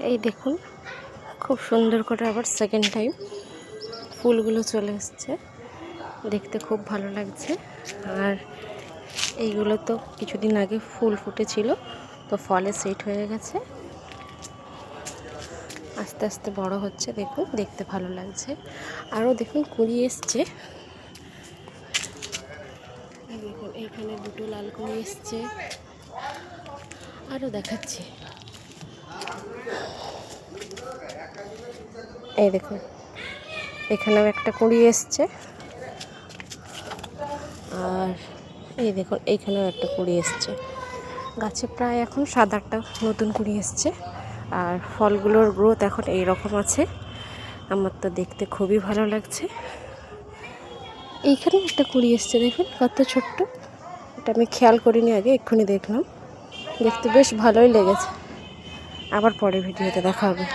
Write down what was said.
এই দেখুন খুব সুন্দর করে আবার সেকেন্ড টাইম ফুলগুলো চলে এসছে, দেখতে খুব ভালো লাগছে। আর এইগুলো তো কিছুদিন আগে ফুল ফুটেছিল, তো ফলে সেট হয়ে গেছে, আস্তে আস্তে বড় হচ্ছে। দেখুন দেখতে ভালো লাগছে। আরও দেখুন কুঁড়ি এসছে, দেখুন এইখানে দুটো লাল কুঁড়ি এসছে। আরও দেখাচ্ছি, এই দেখুন এখানেও একটা কুঁড়ি এসছে, আর এই দেখুন এইখানেও একটা কুঁড়ি এসছে। গাছে প্রায় এখন 7-8টা নতুন কুঁড়ি এসছে। আর ফলগুলোর গ্রোথ এখন এই রকম আছে, আমার তো দেখতে খুবই ভালো লাগছে। এইখানে একটা কুঁড়ি এসছে, দেখুন কত ছোট্ট, এটা আমি খেয়াল করিনি আগে, এক্ষুনি দেখলাম, দেখতে বেশ ভালোই লেগেছে। আবার পরে ভিডিওতে দেখা হবে।